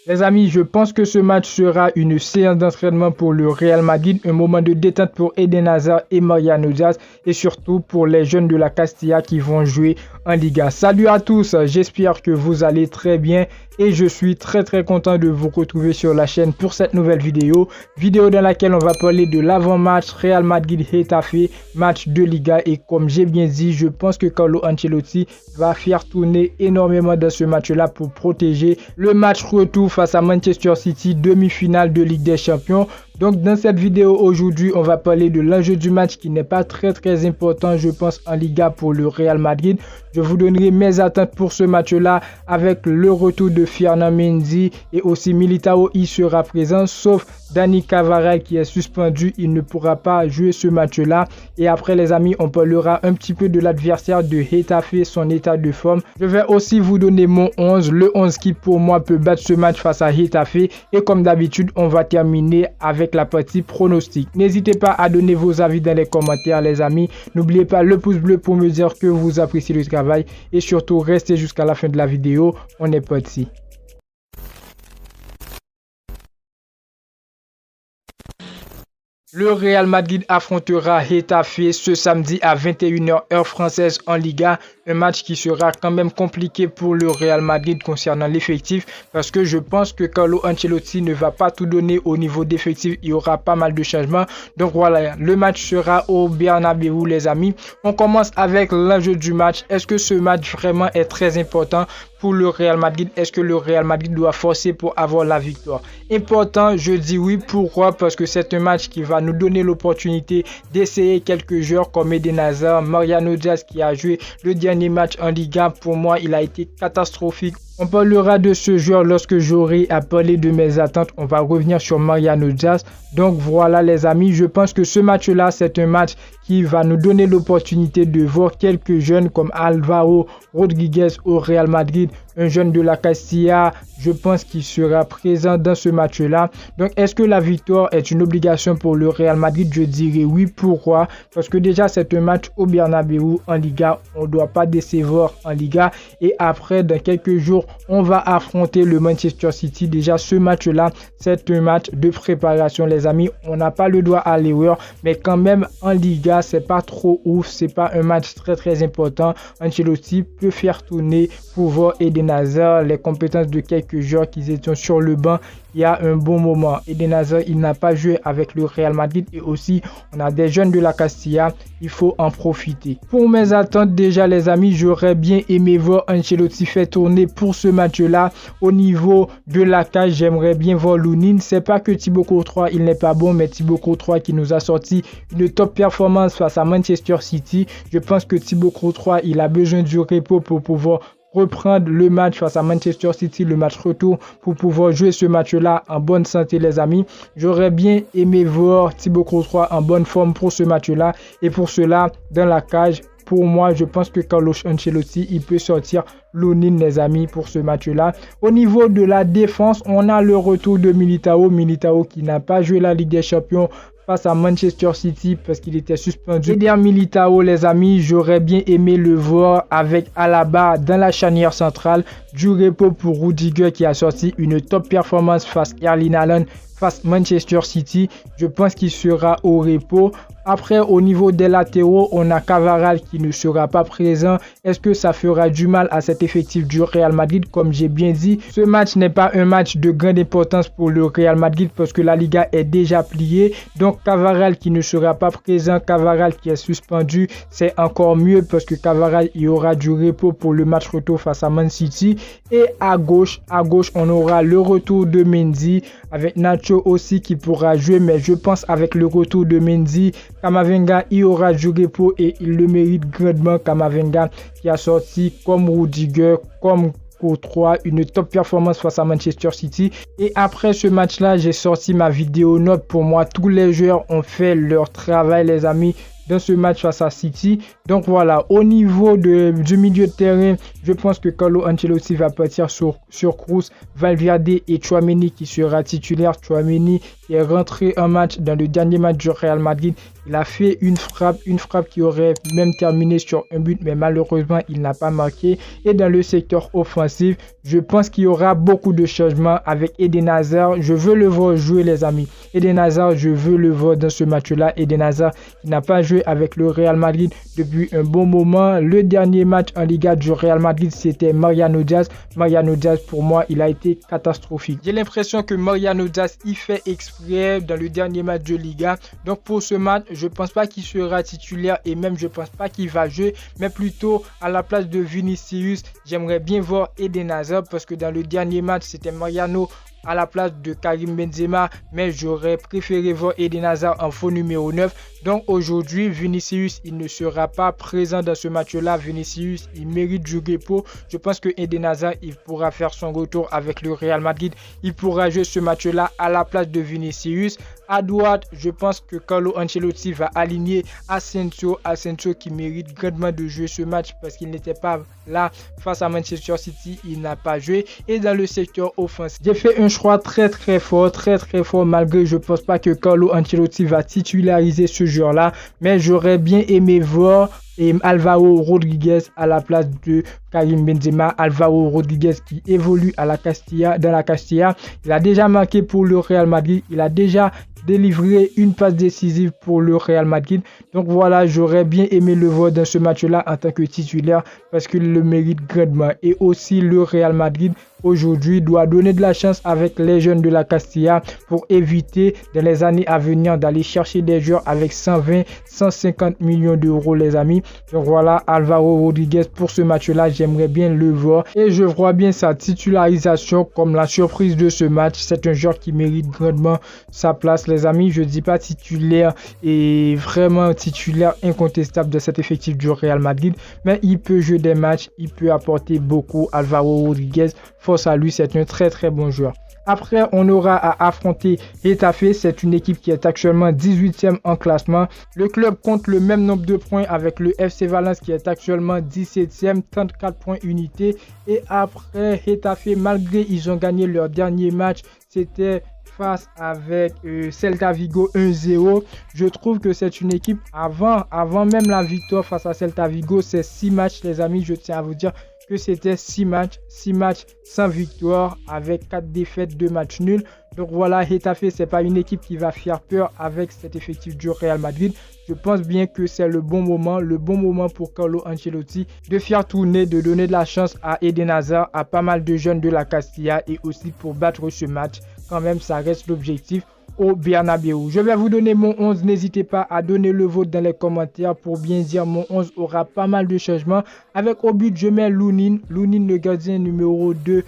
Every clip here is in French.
Les amis, je pense que ce match sera une séance d'entraînement pour le Real Madrid, un moment de détente pour Eden Hazard et Mariano Diaz et surtout pour les jeunes de la Castilla qui vont jouer en Liga. Salut à tous, j'espère que vous allez très bien et je suis très content de vous retrouver sur la chaîne pour cette nouvelle vidéo dans laquelle on va parler de l'avant-match Real Madrid-Getafe, match de Liga, et comme j'ai bien dit, je pense que Carlo Ancelotti va faire tourner énormément dans ce match-là pour protéger le match retour face à Manchester City, demi-finale de Ligue des Champions. Donc dans cette vidéo aujourd'hui, on va parler de l'enjeu du match qui n'est pas très important, je pense, en Liga pour le Real Madrid. Je vous donnerai mes attentes pour ce match-là avec le retour de Ferland Mendy et aussi Militao, il sera présent, sauf Dani Carvajal qui est suspendu, il ne pourra pas jouer ce match-là. Et après les amis, on parlera un petit peu de l'adversaire de Getafe, son état de forme. Je vais aussi vous donner mon 11, le 11 qui pour moi peut battre ce match face à Getafe. Et comme d'habitude, on va terminer avec la partie pronostic. N'hésitez pas à donner vos avis dans les commentaires les amis. N'oubliez pas le pouce bleu pour me dire que vous appréciez le travail. Et surtout, restez jusqu'à la fin de la vidéo. On est parti. Le Real Madrid affrontera Getafe ce samedi à 21h heure française en Liga. Un match qui sera quand même compliqué pour le Real Madrid concernant l'effectif parce que je pense que Carlo Ancelotti ne va pas tout donner au niveau d'effectif. Il y aura pas mal de changements. Donc voilà, le match sera au Bernabéu les amis. On commence avec l'enjeu du match. Est-ce que ce match vraiment est très important pour le Real Madrid? Est-ce que le Real Madrid doit forcer pour avoir la victoire? Important, je dis oui. Pourquoi? Parce que c'est un match qui va nous donner l'opportunité d'essayer quelques joueurs comme Eden Hazard, Mariano Diaz qui a joué le dernier match en Liga. Pour moi, il a été catastrophique. On parlera de ce joueur lorsque j'aurai à parler de mes attentes. On va revenir sur Mariano Diaz. Donc voilà les amis, je pense que ce match-là, c'est un match qui va nous donner l'opportunité de voir quelques jeunes comme Álvaro Rodríguez au Real Madrid, un jeune de la Castilla, je pense qu'il sera présent dans ce match-là. Donc est-ce que la victoire est une obligation pour le Real Madrid? Je dirais oui. Pourquoi? Parce que déjà c'est un match au Bernabéu en Liga, on ne doit pas décevoir en Liga. Et après, dans quelques jours, on va affronter le Manchester City. Déjà ce match-là, c'est un match de préparation les amis. On n'a pas le droit à l'erreur, mais quand même en Liga, c'est pas trop ouf, c'est pas un match très important. Ancelotti peut faire tourner pour voir Eden Hazard, les compétences de quelques joueurs qui étaient sur le banc il y a un bon moment. Eden Hazard, il n'a pas joué avec le Real Madrid et aussi on a des jeunes de la Castilla, il faut en profiter. Pour mes attentes déjà les amis, j'aurais bien aimé voir Ancelotti faire tourner pour ce match-là. Au niveau de la cage, j'aimerais bien voir Lunin. C'est pas que Thibaut Courtois, il n'est pas bon, mais Thibaut Courtois qui nous a sorti une top performance face à Manchester City. Je pense que Thibaut Courtois, il a besoin du repos pour pouvoir reprendre le match face à Manchester City, le match retour, pour pouvoir jouer ce match-là en bonne santé les amis. J'aurais bien aimé voir Thibaut Courtois en bonne forme pour ce match-là. Et pour cela, dans la cage, pour moi, je pense que Carlo Ancelotti, il peut sortir Lunin les amis pour ce match-là. Au niveau de la défense, on a le retour de Militao. Militao qui n'a pas joué la Ligue des Champions face à Manchester City parce qu'il était suspendu. Et derrière Militao les amis, j'aurais bien aimé le voir avec Alaba dans la charnière centrale. Du repos pour Rudiger qui a sorti une top performance face à Erling Haaland face à Manchester City. Je pense qu'il sera au repos. Après, au niveau des latéraux, on a Carvajal qui ne sera pas présent. Est-ce que ça fera du mal à cet effectif du Real Madrid? Comme j'ai bien dit, ce match n'est pas un match de grande importance pour le Real Madrid parce que la Liga est déjà pliée. Donc Carvajal qui ne sera pas présent, Carvajal qui est suspendu, c'est encore mieux parce que Carvajal, il y aura du repos pour le match retour face à Man City. Et à gauche, on aura le retour de Mendy avec Nacho aussi qui pourra jouer, mais je pense avec le retour de Mendy, Camavinga, il aura du repos et il le mérite grandement. Camavinga qui a sorti comme Rudiger, comme Courtois, une top performance face à Manchester City. Et après ce match-là, j'ai sorti ma vidéo note. Pour moi, tous les joueurs ont fait leur travail les amis. dans ce match face à City. Donc voilà, au niveau du milieu de terrain, je pense que Carlo Ancelotti va partir sur Kroos, Valverde et Tchouaméni qui sera titulaire. Tchouaméni qui est rentré en match dans le dernier match du Real Madrid. Il a fait une frappe qui aurait même terminé sur un but, mais malheureusement, il n'a pas marqué. Et dans le secteur offensif, je pense qu'il y aura beaucoup de changements avec Eden Hazard. Je veux le voir jouer, les amis. Eden Hazard, je veux le voir dans ce match-là. Eden Hazard, qui n'a pas joué avec le Real Madrid depuis un bon moment. Le dernier match en Liga du Real Madrid, c'était Mariano Diaz. Mariano Diaz, pour moi, il a été catastrophique. J'ai l'impression que Mariano Diaz, il fait exprès dans le dernier match de Liga. Donc pour ce match, je pense pas qu'il sera titulaire et même je pense pas qu'il va jouer, mais plutôt à la place de Vinicius, j'aimerais bien voir Eden Hazard parce que dans le dernier match, c'était Mariano à la place de Karim Benzema, mais j'aurais préféré voir Eden Hazard en faux numéro 9. Donc aujourd'hui, Vinicius, il ne sera pas présent dans ce match-là. Vinicius, il mérite du repos. Je pense que Eden Hazard, il pourra faire son retour avec le Real Madrid. Il pourra jouer ce match-là à la place de Vinicius. À droite, je pense que Carlo Ancelotti va aligner Asensio. Asensio qui mérite grandement de jouer ce match parce qu'il n'était pas là face à Manchester City. Il n'a pas joué. Et dans le secteur offensif, j'ai fait un choix très fort, malgré je pense pas que Carlo Ancelotti va titulariser ce joueur-là. Mais j'aurais bien aimé voir Alvaro Rodriguez à la place de Karim Benzema. Alvaro Rodriguez qui évolue dans la Castilla. Il a déjà marqué pour le Real Madrid. Il a déjà délivré une passe décisive pour le Real Madrid. Donc voilà, j'aurais bien aimé le voir dans ce match-là en tant que titulaire parce qu'il le mérite grandement. Et aussi le Real Madrid aujourd'hui doit donner de la chance avec les jeunes de la Castilla pour éviter dans les années à venir d'aller chercher des joueurs avec 120-150 millions d'euros, les amis. Donc voilà, Alvaro Rodriguez pour ce match-là, j'aimerais bien le voir et je vois bien sa titularisation comme la surprise de ce match. C'est un joueur qui mérite grandement sa place, les amis. Je dis pas titulaire et vraiment titulaire incontestable de cet effectif du Real Madrid, mais il peut jouer des matchs, il peut apporter beaucoup. Alvaro Rodriguez, force à lui, c'est un très bon joueur. Après, on aura à affronter Getafe. C'est une équipe qui est actuellement 18e en classement. Le club compte le même nombre de points avec le FC Valence qui est actuellement 17e, 34 points unité. Et après, Getafe, malgré ils ont gagné leur dernier match, c'était face avec Celta Vigo 1-0. Je trouve que c'est une équipe, avant même la victoire face à Celta Vigo, c'est 6 matchs, les amis. Je tiens à vous dire que c'était 6 matchs sans victoire avec 4 défaites, 2 matchs nuls. Donc voilà, Getafe, c'est pas une équipe qui va faire peur avec cet effectif du Real Madrid. Je pense bien que c'est le bon moment pour Carlo Ancelotti de faire tourner, de donner de la chance à Eden Hazard, à pas mal de jeunes de la Castilla et aussi pour battre ce match. Quand même, ça reste l'objectif au Bernabéu. Je vais vous donner mon 11. N'hésitez pas à donner le vôtre dans les commentaires pour bien dire mon 11 aura pas mal de changements. Avec au but, je mets Lunin, le gardien numéro 2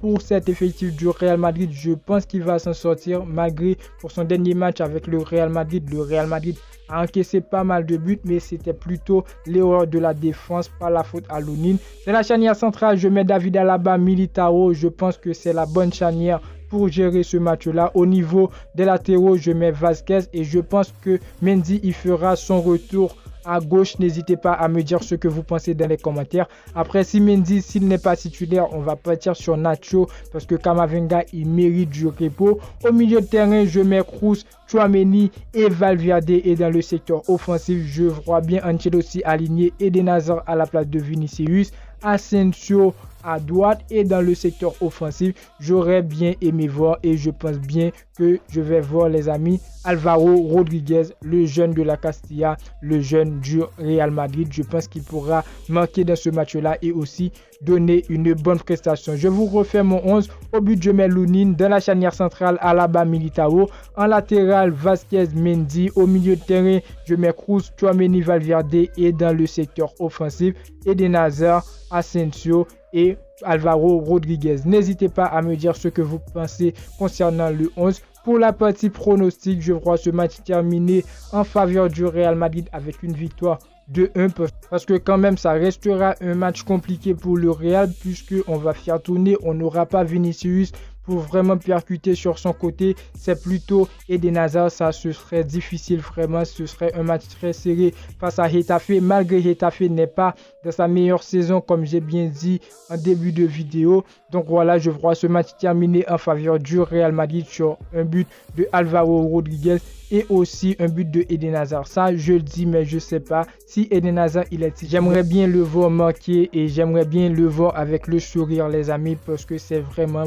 pour cet effectif du Real Madrid. Je pense qu'il va s'en sortir malgré pour son dernier match avec le Real Madrid. Le Real Madrid a encaissé pas mal de buts, mais c'était plutôt l'erreur de la défense, pas la faute à Lunin. C'est la charnière centrale, je mets David Alaba, Militao. Je pense que c'est la bonne charnière pour gérer ce match-là. Au niveau des latéraux, je mets Vasquez et je pense que Mendy il fera son retour à gauche. N'hésitez pas à me dire ce que vous pensez dans les commentaires. Après, si Mendy, s'il n'est pas titulaire, on va partir sur Nacho parce que Camavinga, il mérite du repos. Au milieu de terrain, je mets Kroos, Tchouaméni et Valverde. Et dans le secteur offensif, je vois bien Ancelotti aligné Eden Hazard à la place de Vinicius, Asensio à droite. Et dans le secteur offensif, j'aurais bien aimé voir et je pense bien que je vais voir, les amis, Alvaro Rodriguez, le jeune de la Castilla, le jeune du Real Madrid. Je pense qu'il pourra marquer dans ce match-là et aussi donner une bonne prestation. Je vous refais mon 11. Au but, je mets Lunin. Dans la charnière centrale, Alaba, Militao. En latéral, Vasquez, Mendy. Au milieu de terrain, je mets Kroos, Tchouaméni, Valverde. Et dans le secteur offensif, Eden Hazard, Asensio et Alvaro Rodriguez. N'hésitez pas à me dire ce que vous pensez concernant le 11. Pour la partie pronostic, je vois ce match terminé en faveur du Real Madrid avec une victoire 2-1 parce que quand même ça restera un match compliqué pour le Real puisque on va faire tourner, on n'aura pas Vinicius pour vraiment percuter sur son côté, c'est plutôt Eden Hazard. Ça, ce serait difficile vraiment. Ce serait un match très serré face à Getafe, malgré Getafe n'est pas dans sa meilleure saison, comme j'ai bien dit en début de vidéo. Donc voilà, je vois ce match terminé en faveur du Real Madrid sur un but de Alvaro Rodriguez et aussi un but de Eden Hazard. Ça, je le dis, mais je sais pas si Eden Hazard il est. J'aimerais bien le voir marquer et j'aimerais bien le voir avec le sourire, les amis, parce que c'est vraiment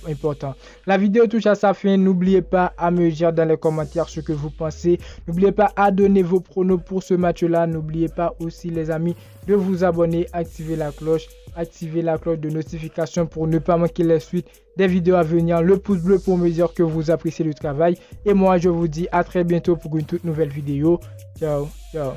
important. La vidéo touche à sa fin. N'oubliez pas à me dire dans les commentaires ce que vous pensez. N'oubliez pas à donner vos pronos pour ce match-là. N'oubliez pas aussi, les amis, de vous abonner, activer la cloche de notification pour ne pas manquer les suites des vidéos à venir. Le pouce bleu pour me dire que vous appréciez le travail. Et moi, je vous dis à très bientôt pour une toute nouvelle vidéo. Ciao, ciao.